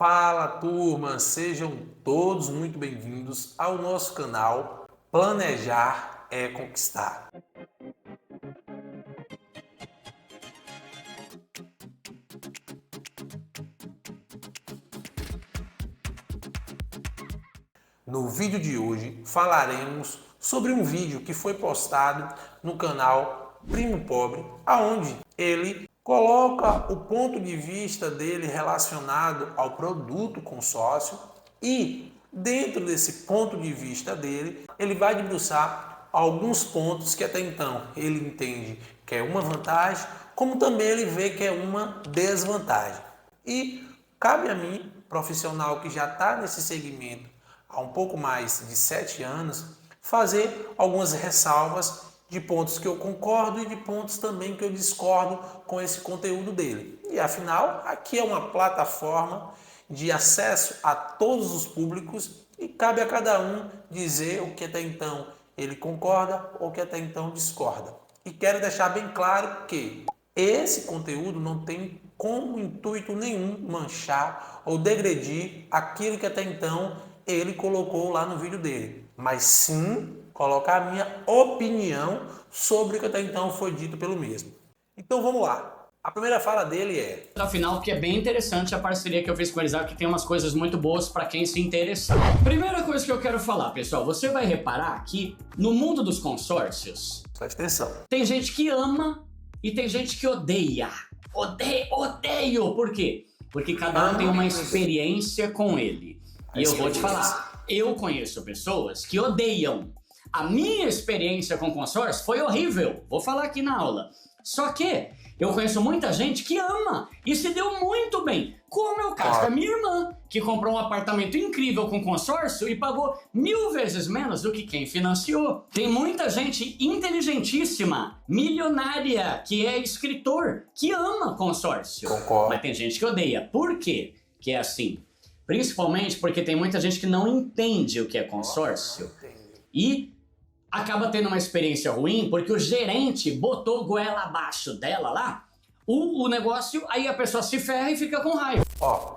Fala turma, sejam todos muito bem-vindos ao nosso canal Planejar é Conquistar. No vídeo de hoje falaremos sobre um vídeo que foi postado no canal Primo Pobre, aonde ele coloca o ponto de vista dele relacionado ao produto consórcio e dentro desse ponto de vista dele, ele vai debruçar alguns pontos que até então ele entende que é uma vantagem, como também ele vê que é uma desvantagem. E cabe a mim, profissional que já está nesse segmento há um pouco mais de 7 anos, fazer algumas ressalvas de pontos que eu concordo e de pontos também que eu discordo com esse conteúdo dele. E afinal, aqui é uma plataforma de acesso a todos os públicos e cabe a cada um dizer o que até então ele concorda ou que até então discorda. E quero deixar bem claro que esse conteúdo não tem como intuito nenhum manchar ou degredir aquilo que até então ele colocou lá no vídeo dele, mas sim colocar a minha opinião sobre o que até então foi dito pelo mesmo. Então vamos lá. A primeira fala dele é... Afinal, que é bem interessante a parceria que eu fiz com eles, que tem umas coisas muito boas para quem se interessar. Primeira coisa que eu quero falar, pessoal, você vai reparar que no mundo dos consórcios... Presta atenção. Tem gente que ama e tem gente que odeia. Odeio! Por quê? Porque cada um tem uma experiência com ele. E eu vou te falar, eu conheço pessoas que odeiam. A minha experiência com consórcio foi horrível, vou falar aqui na aula. Só que eu conheço muita gente que ama e se deu muito bem. Como é o caso da minha irmã, que comprou um apartamento incrível com consórcio e pagou 1000 vezes menos do que quem financiou. Tem muita gente inteligentíssima, milionária, que é escritor, que ama consórcio. Concordo. Mas tem gente que odeia. Por quê que é assim? Principalmente porque tem muita gente que não entende o que é consórcio e acaba tendo uma experiência ruim porque o gerente botou goela abaixo dela lá, o negócio, aí a pessoa se ferra e fica com raiva.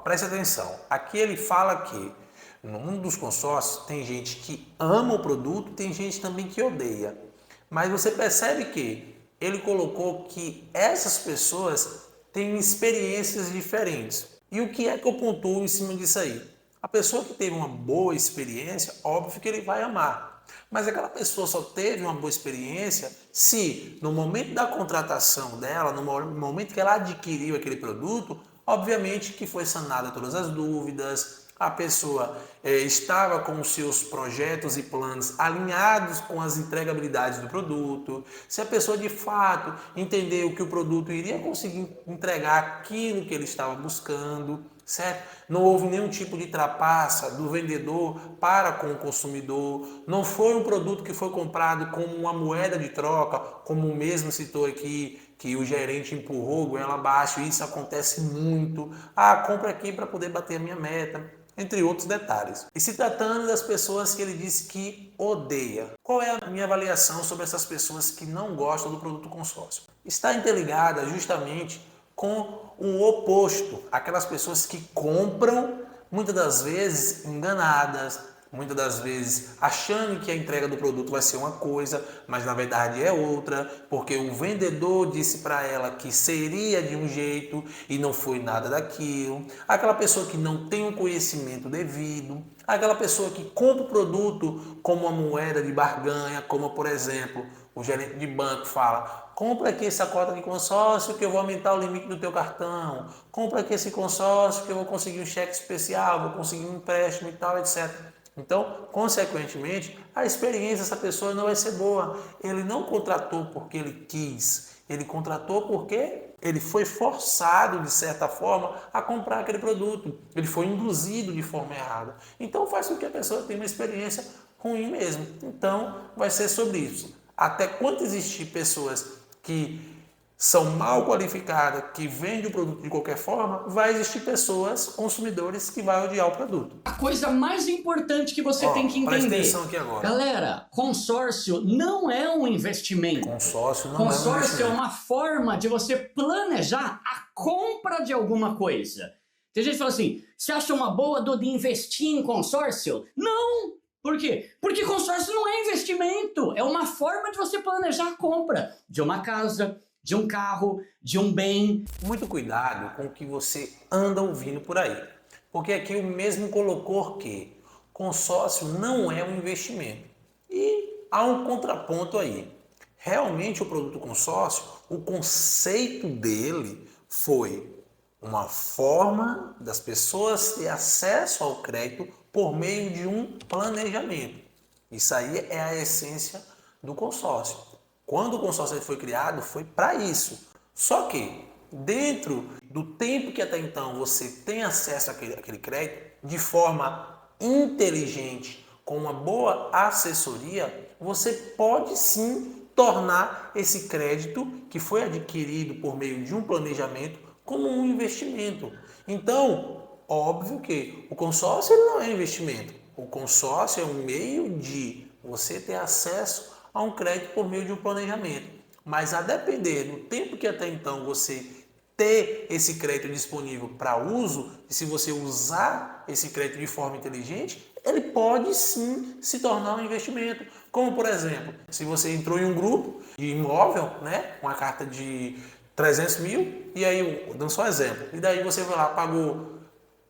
Preste atenção. Aqui ele fala que no mundo dos consórcios tem gente que ama o produto, tem gente também que odeia. Mas você percebe que ele colocou que essas pessoas têm experiências diferentes. E o que é que eu pontuo em cima disso aí? A pessoa que teve uma boa experiência, óbvio que ele vai amar. Mas aquela pessoa só teve uma boa experiência se no momento da contratação dela, no momento que ela adquiriu aquele produto, obviamente que foi sanada todas as dúvidas, a pessoa estava com os seus projetos e planos alinhados com as entregabilidades do produto, se a pessoa de fato entendeu que o produto iria conseguir entregar aquilo que ele estava buscando, certo? Não houve nenhum tipo de trapaça do vendedor para com o consumidor, não foi um produto que foi comprado como uma moeda de troca, como o mesmo citou aqui, que o gerente empurrou goela abaixo, isso acontece muito. Compra aqui para poder bater a minha meta, entre outros detalhes. E se tratando das pessoas que ele disse que odeia, qual é a minha avaliação sobre essas pessoas que não gostam do produto consórcio? Está interligada justamente com o oposto, aquelas pessoas que compram, muitas das vezes enganadas, muitas das vezes achando que a entrega do produto vai ser uma coisa, mas na verdade é outra, porque o vendedor disse para ela que seria de um jeito e não foi nada daquilo. Aquela pessoa que não tem o conhecimento devido, aquela pessoa que compra o produto como uma moeda de barganha, como por exemplo, o gerente de banco fala: compra aqui essa cota de consórcio que eu vou aumentar o limite do teu cartão, compra aqui esse consórcio que eu vou conseguir um cheque especial, vou conseguir um empréstimo e tal, etc. Então, consequentemente, a experiência dessa pessoa não vai ser boa. Ele não contratou porque ele quis, ele contratou porque ele foi forçado, de certa forma, a comprar aquele produto. Ele foi induzido de forma errada. Então, faz com que a pessoa tenha uma experiência ruim mesmo. Então, vai ser sobre isso. Até quando existir pessoas que são mal qualificadas, que vendem o produto de qualquer forma, vai existir pessoas, consumidores, que vai odiar o produto. A coisa mais importante que você tem que entender, presta atenção aqui agora. Galera, consórcio não é um investimento. Consórcio não é um Consórcio investimento. é uma forma de você planejar a compra de alguma coisa. Tem gente que fala assim, você acha uma boa, Duda, de investir em consórcio? Não! Por quê? Porque consórcio não é investimento, é uma forma de você planejar a compra de uma casa, de um carro, de um bem. Muito cuidado com o que você anda ouvindo por aí, porque aqui o mesmo colocou que consórcio não é um investimento. E há um contraponto aí. Realmente o produto consórcio, o conceito dele foi uma forma das pessoas ter acesso ao crédito por meio de um planejamento. Isso aí é a essência do consórcio. Quando o consórcio foi criado, foi para isso. Só que, dentro do tempo que até então você tem acesso àquele crédito, de forma inteligente, com uma boa assessoria, você pode sim tornar esse crédito que foi adquirido por meio de um planejamento como um investimento. Então, óbvio que o consórcio ele não é investimento. O consórcio é um meio de você ter acesso a um crédito por meio de um planejamento. Mas a depender do tempo que até então você ter esse crédito disponível para uso, e se você usar esse crédito de forma inteligente, ele pode sim se tornar um investimento. Como, por exemplo, se você entrou em um grupo de imóvel, né, uma carta de 300 mil, e aí, dando só exemplo, e daí você vai lá, pagou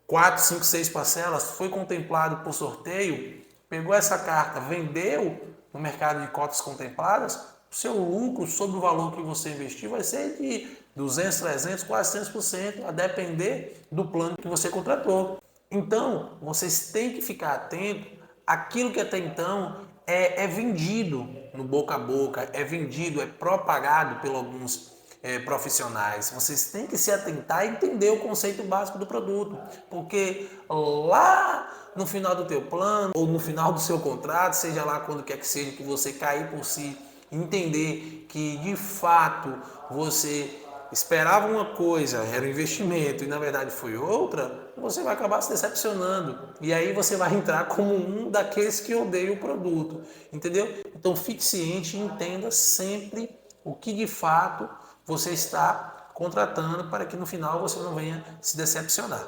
4, 5, 6 parcelas, foi contemplado por sorteio, pegou essa carta, vendeu no mercado de cotas contempladas, o seu lucro sobre o valor que você investiu vai ser de 200, 300, quase 100%, a depender do plano que você contratou. Então, vocês têm que ficar atentos àquilo que até então é vendido no boca a boca, é vendido, é propagado por alguns profissionais. Vocês têm que se atentar e entender o conceito básico do produto, porque lá no final do teu plano ou no final do seu contrato, seja lá quando quer que seja que você cair por si, entender que de fato você esperava uma coisa, era um investimento e na verdade foi outra, você vai acabar se decepcionando. E aí você vai entrar como um daqueles que odeia o produto, entendeu? Então fique ciente e entenda sempre o que de fato você está contratando para que no final você não venha se decepcionar.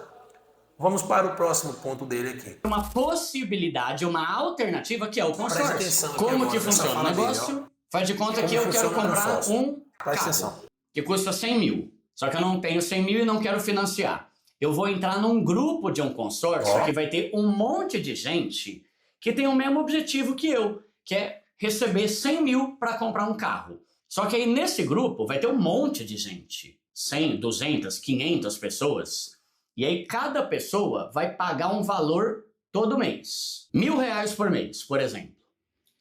Vamos para o próximo ponto dele aqui. Uma possibilidade, uma alternativa que é o consórcio. Presta atenção aqui Como agora, que funciona o negócio? dele, faz de conta Como que eu quero funciona o comprar consórcio? um Presta carro atenção. que custa 100 mil. Só que eu não tenho 100 mil e não quero financiar. Eu vou entrar num grupo de um consórcio que vai ter um monte de gente que tem o mesmo objetivo que eu, que é receber 100 mil para comprar um carro. Só que aí nesse grupo vai ter um monte de gente. 100, 200, 500 pessoas. E aí cada pessoa vai pagar um valor todo mês. R$ 1.000 por mês, por exemplo.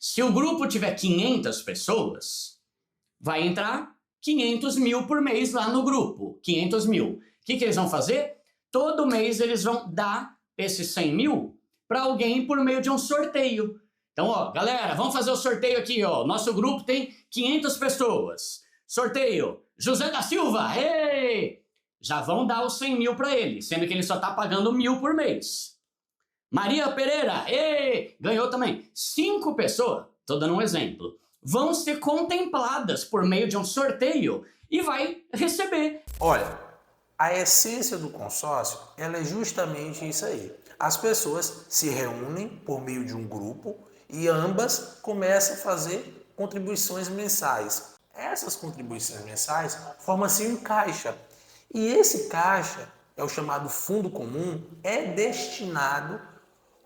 Se o grupo tiver 500 pessoas, vai entrar 500 mil por mês lá no grupo. 500 mil. O que eles vão fazer? Todo mês eles vão dar esses 100 mil para alguém por meio de um sorteio. Então, ó, galera, vamos fazer o sorteio aqui, ó. Nosso grupo tem 500 pessoas. Sorteio, José da Silva, ei! Já vão dar os 100 mil para ele, sendo que ele só está pagando 1.000 por mês. Maria Pereira, ei! Ganhou também. 5 pessoas, estou dando um exemplo, vão ser contempladas por meio de um sorteio e vai receber. Olha, a essência do consórcio, ela é justamente isso aí. As pessoas se reúnem por meio de um grupo e ambas começam a fazer contribuições mensais. Essas contribuições mensais formam-se um caixa. E esse caixa, é o chamado fundo comum, é destinado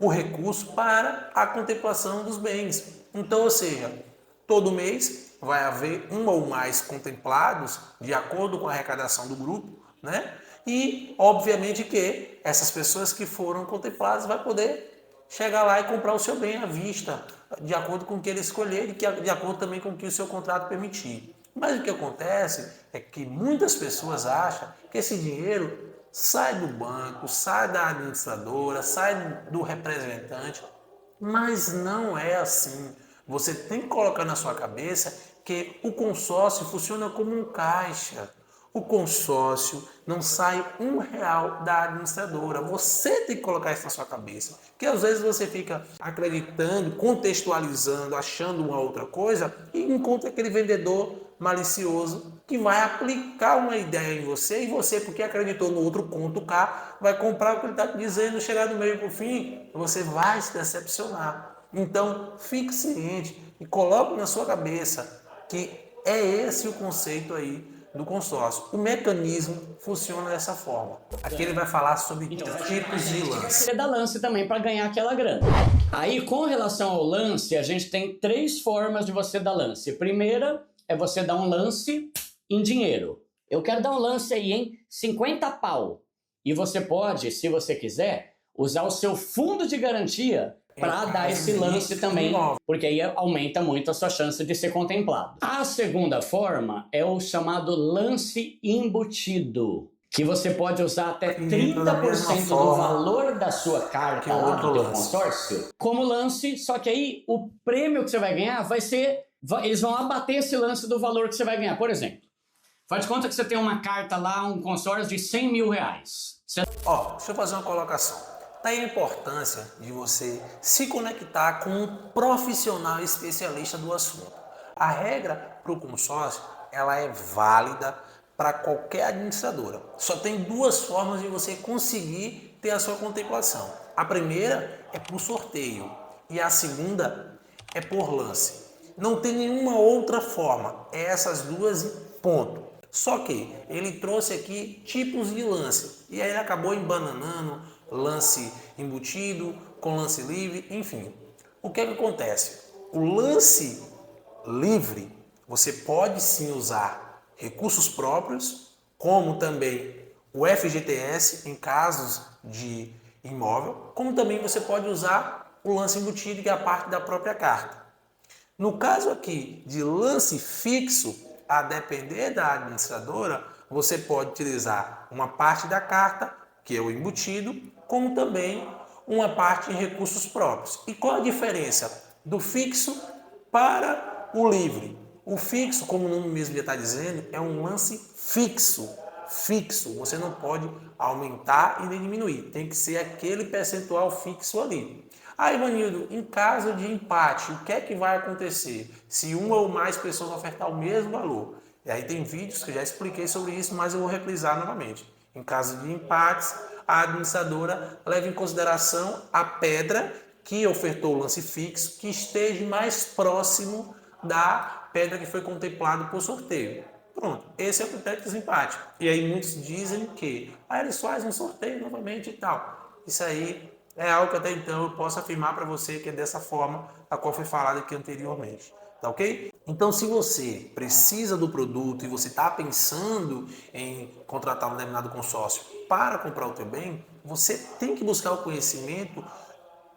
o recurso para a contemplação dos bens. Então, ou seja, todo mês vai haver um ou mais contemplados de acordo com a arrecadação do grupo, né? E, obviamente, que essas pessoas que foram contempladas vai poder chegar lá e comprar o seu bem à vista, de acordo com o que ele escolher e de acordo também com o que o seu contrato permitir. Mas o que acontece é que muitas pessoas acham que esse dinheiro sai do banco, sai da administradora, sai do representante, mas não é assim. Você tem que colocar na sua cabeça que o consórcio funciona como um caixa. O consórcio não sai R$ 1 da administradora. Você tem que colocar isso na sua cabeça. Porque às vezes você fica acreditando, contextualizando, achando uma outra coisa e encontra aquele vendedor malicioso que vai aplicar uma ideia em você e você, porque acreditou no outro conto K, vai comprar o que ele está dizendo, chegar do meio para o fim, você vai se decepcionar. Então, fique ciente e coloque na sua cabeça que é esse o conceito aí do consórcio. O mecanismo funciona dessa forma. Aqui ele vai falar sobre tipos de lance. Você dá lance também para ganhar aquela grana. Aí, com relação ao lance, a gente tem 3 formas de você dar lance. Primeira é você dar um lance em dinheiro. Eu quero dar um lance aí, hein? 50 pau. E você pode, se você quiser, usar o seu fundo de garantia para dar esse lance também, porque aí aumenta muito a sua chance de ser contemplado. A segunda forma é o chamado lance embutido, que você pode usar até 30% do valor da sua carta lá do teu consórcio como lance, só que aí o prêmio que você vai ganhar vai ser... Eles vão abater esse lance do valor que você vai ganhar. Por exemplo, faz de conta que você tem uma carta lá, um consórcio de R$100 mil. Deixa eu fazer uma colocação. Daí a importância de você se conectar com um profissional especialista do assunto. A regra para o consórcio, ela é válida para qualquer administradora. Só tem 2 formas de você conseguir ter a sua contemplação. A primeira é por sorteio e a segunda é por lance. Não tem nenhuma outra forma, é essas 2 e ponto. Só que ele trouxe aqui tipos de lance e aí ele acabou embananando lance embutido, com lance livre, enfim. O que é que acontece? O lance livre, você pode sim usar recursos próprios, como também o FGTS em casos de imóvel, como também você pode usar o lance embutido, que é a parte da própria carta. No caso aqui de lance fixo, a depender da administradora, você pode utilizar uma parte da carta, que é o embutido, como também uma parte em recursos próprios. E qual a diferença do fixo para o livre? O fixo, como o nome mesmo já está dizendo, é um lance fixo. Fixo, você não pode aumentar e nem diminuir, tem que ser aquele percentual fixo ali. Aí, Ivanildo, em caso de empate, o que é que vai acontecer se uma ou mais pessoas ofertar o mesmo valor? E aí tem vídeos que eu já expliquei sobre isso, mas eu vou reprisar novamente. Em caso de empates, a administradora leva em consideração a pedra que ofertou o lance fixo que esteja mais próximo da pedra que foi contemplada por sorteio. Pronto, esse é o critério de desempate. E aí muitos dizem que eles fazem um sorteio novamente e tal. Isso aí é algo que até então eu posso afirmar para você que é dessa forma a qual foi falado aqui anteriormente. Tá ok? Então, se você precisa do produto e você está pensando em contratar um determinado consórcio para comprar o teu bem, você tem que buscar o conhecimento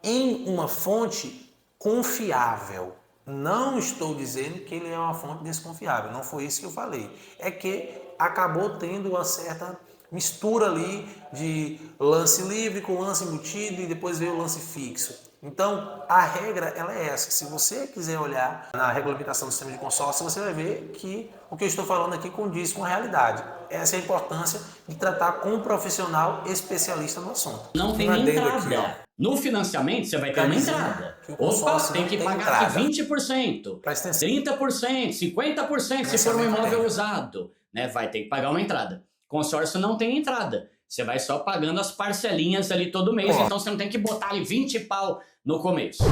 em uma fonte confiável. Não estou dizendo que ele é uma fonte desconfiável, não foi isso que eu falei. É que acabou tendo uma certa mistura ali de lance livre com lance embutido e depois veio o lance fixo. Então, a regra ela é essa. Se você quiser olhar na regulamentação do sistema de consórcio, você vai ver que o que eu estou falando aqui condiz com a realidade. Essa é a importância de tratar com um profissional especialista no assunto. Não tem entrada. Aqui, no financiamento, você vai ter uma entrada. Opa, tem que pagar aqui 20%, 30%, 50% se for um imóvel usado. Né? Vai ter que pagar uma entrada. Consórcio não tem entrada. Você vai só pagando as parcelinhas ali todo mês, então você não tem que botar ali 20 pau no começo.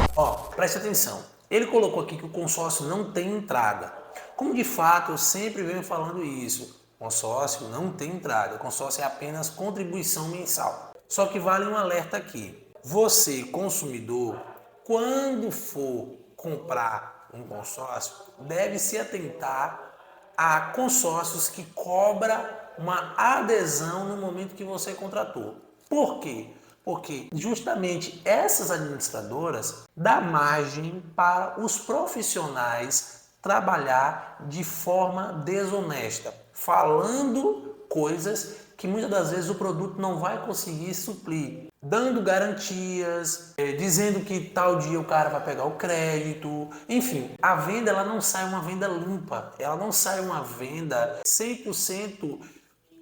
Preste atenção. Ele colocou aqui que o consórcio não tem entrada. Como de fato eu sempre venho falando isso, consórcio não tem entrada, consórcio é apenas contribuição mensal. Só que vale um alerta aqui. Você, consumidor, quando for comprar um consórcio, deve se atentar a consórcios que cobra uma adesão no momento que você contratou. Por quê? Porque justamente essas administradoras dão margem para os profissionais trabalhar de forma desonesta, falando coisas que muitas das vezes o produto não vai conseguir suprir, dando garantias, dizendo que tal dia o cara vai pegar o crédito, enfim, a venda ela não sai uma venda limpa, ela não sai uma venda 100%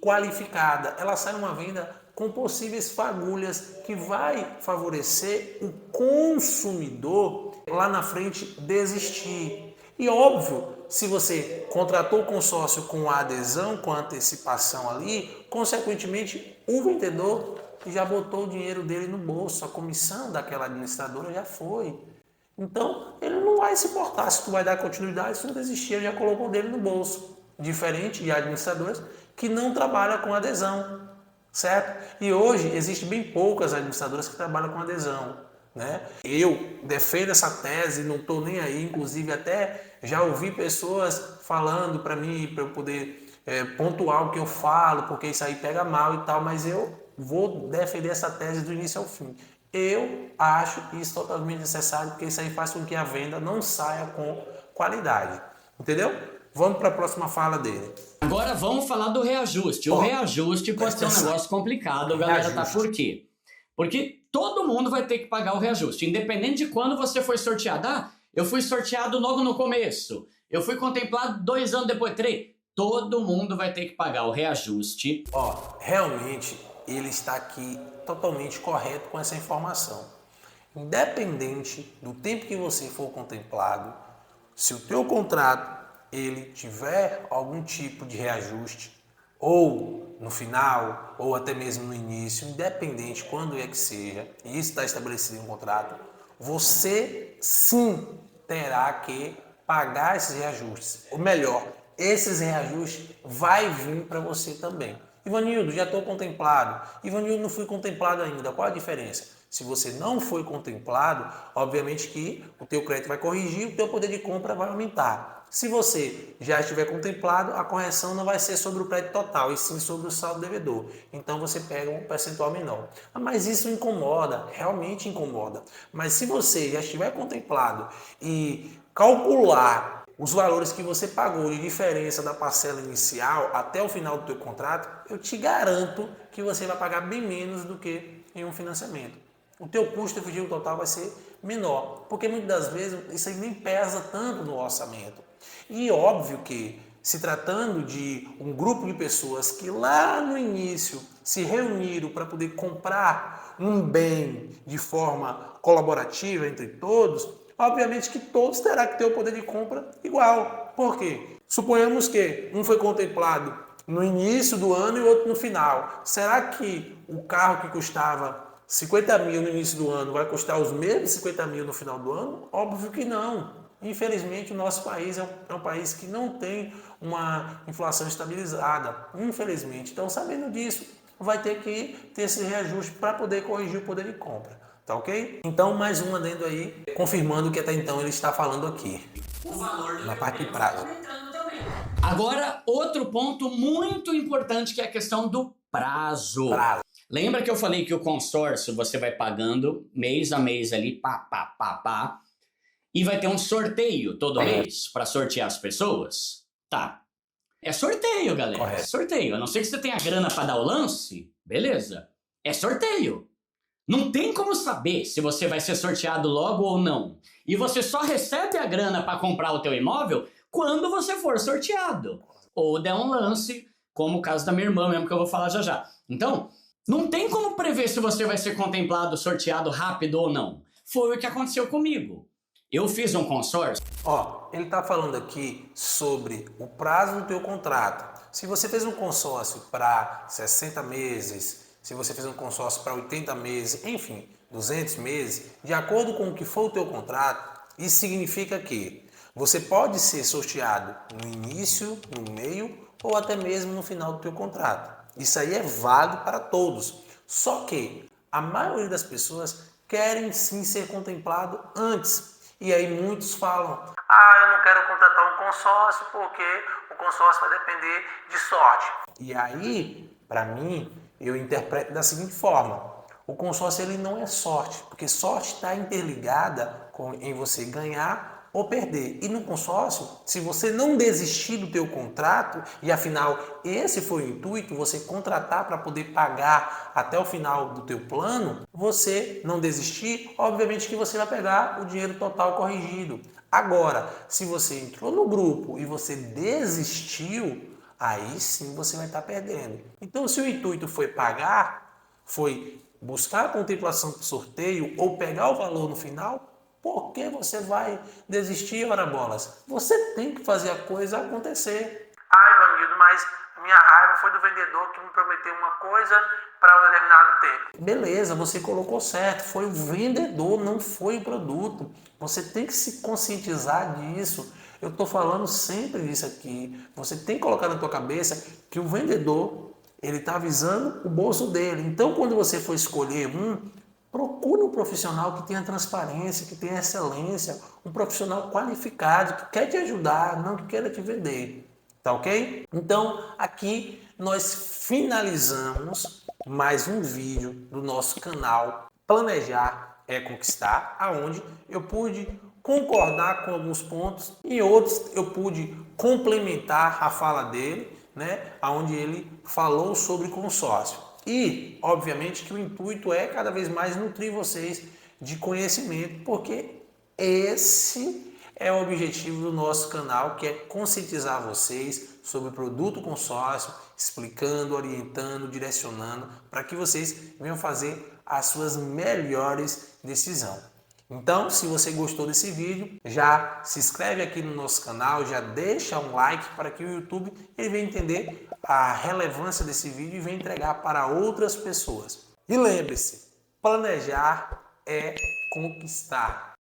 qualificada. Ela sai uma venda com possíveis fagulhas que vai favorecer o consumidor lá na frente desistir. E óbvio, se você contratou o consórcio com a adesão, com a antecipação ali, consequentemente o vendedor já botou o dinheiro dele no bolso, a comissão daquela administradora já foi. Então, ele não vai se importar se tu vai dar continuidade, se tu desistir, ele já colocou dele no bolso. Diferente de administradoras que não trabalham com adesão, certo? E hoje, existem bem poucas administradoras que trabalham com adesão, né? Eu defendo essa tese, não estou nem aí, inclusive até já ouvi pessoas falando para mim, para eu poder pontuar o que eu falo, porque isso aí pega mal e tal, mas eu vou defender essa tese do início ao fim. Eu acho isso totalmente necessário, porque isso aí faz com que a venda não saia com qualidade. Entendeu? Vamos para a próxima fala dele. Agora vamos falar do reajuste. O reajuste pode ser um negócio complicado, galera, tá? Por quê? Porque todo mundo vai ter que pagar o reajuste, independente de quando você foi sorteado. Ah, eu fui sorteado logo no começo, eu fui contemplado 2 anos depois, 3. Todo mundo vai ter que pagar o reajuste. Realmente ele está aqui totalmente correto com essa informação. Independente do tempo que você for contemplado, se o teu contrato ele tiver algum tipo de reajuste, ou no final, ou até mesmo no início, independente quando é que seja, e isso está estabelecido em um contrato, você sim terá que pagar esses reajustes. Ou melhor, esses reajustes vai vir para você também. Ivanildo, já estou contemplado. Ivanildo, não fui contemplado ainda. Qual a diferença? Se você não foi contemplado, obviamente que o teu crédito vai corrigir, o teu poder de compra vai aumentar. Se você já estiver contemplado, a correção não vai ser sobre o crédito total, e sim sobre o saldo devedor. Então você pega um percentual menor. Mas isso incomoda, realmente incomoda. Mas se você já estiver contemplado e calcular os valores que você pagou de diferença da parcela inicial até o final do teu contrato, eu te garanto que você vai pagar bem menos do que em um financiamento. O teu custo efetivo total vai ser menor, porque muitas das vezes isso aí nem pesa tanto no orçamento. E óbvio que, se tratando de um grupo de pessoas que lá no início se reuniram para poder comprar um bem de forma colaborativa entre todos, obviamente que todos terão que ter o poder de compra igual. Por quê? Suponhamos que um foi contemplado no início do ano e o outro no final. Será que o carro que custava 50 mil no início do ano vai custar os mesmos 50 mil no final do ano? Óbvio que não. Infelizmente, o nosso país é um país que não tem uma inflação estabilizada. Infelizmente. Então, sabendo disso, vai ter que ter esse reajuste para poder corrigir o poder de compra. Tá ok? Então, mais um adendo aí, confirmando o que até então ele está falando aqui. O valor do na parte de prazo. Agora, outro ponto muito importante que é a questão do prazo. Lembra que eu falei que o consórcio você vai pagando mês a mês ali, pá, e vai ter um sorteio todo mês para sortear as pessoas? Tá. É sorteio, galera. Correto. É sorteio. A não ser que você tenha grana para dar o lance, beleza. É sorteio. Não tem como saber se você vai ser sorteado logo ou não. E você só recebe a grana para comprar o teu imóvel quando você for sorteado. Ou der um lance, como o caso da minha irmã mesmo, que eu vou falar já já. Então, não tem como prever se você vai ser contemplado, sorteado rápido ou não. Foi o que aconteceu comigo. Eu fiz um consórcio. Ele está falando aqui sobre o prazo do teu contrato. Se você fez um consórcio para 60 meses, se você fez um consórcio para 80 meses, enfim, 200 meses, de acordo com o que for o teu contrato, isso significa que você pode ser sorteado no início, no meio ou até mesmo no final do teu contrato. Isso aí é válido para todos. Só que a maioria das pessoas querem sim ser contemplado antes. E aí muitos falam, eu não quero contratar um consórcio porque o consórcio vai depender de sorte. E aí, para mim, eu interpreto da seguinte forma: o consórcio ele não é sorte, porque sorte está interligada em você ganhar ou perder. E no consórcio, se você não desistir do teu contrato, e afinal esse foi o intuito, você contratar para poder pagar até o final do teu plano, você não desistir, obviamente que você vai pegar o dinheiro total corrigido. Agora, se você entrou no grupo e você desistiu, aí sim você vai estar perdendo. Então, se o intuito foi pagar, foi buscar a contemplação do sorteio ou pegar o valor no final, por que você vai desistir, ora bolas? Você tem que fazer a coisa acontecer. Ai, Ivanildo, mas minha raiva foi do vendedor que me prometeu uma coisa para um determinado tempo. Beleza, você colocou certo, foi o vendedor, não foi o produto. Você tem que se conscientizar disso. Eu estou falando sempre disso aqui. Você tem que colocar na tua cabeça que o vendedor, ele está visando o bolso dele. Então, quando você for escolher procure um profissional que tenha transparência, que tenha excelência, um profissional qualificado, que quer te ajudar, não que queira te vender. Tá ok? Então, aqui nós finalizamos mais um vídeo do nosso canal Planejar é Conquistar, aonde eu pude concordar com alguns pontos e outros eu pude complementar a fala dele, né, aonde ele falou sobre consórcio. E, obviamente, que o intuito é cada vez mais nutrir vocês de conhecimento, porque esse é o objetivo do nosso canal, que é conscientizar vocês sobre o produto consórcio, explicando, orientando, direcionando, para que vocês venham fazer as suas melhores decisões. Então, se você gostou desse vídeo, já se inscreve aqui no nosso canal, já deixa um like para que o YouTube ele venha entender a relevância desse vídeo e venha entregar para outras pessoas. E lembre-se, planejar é conquistar.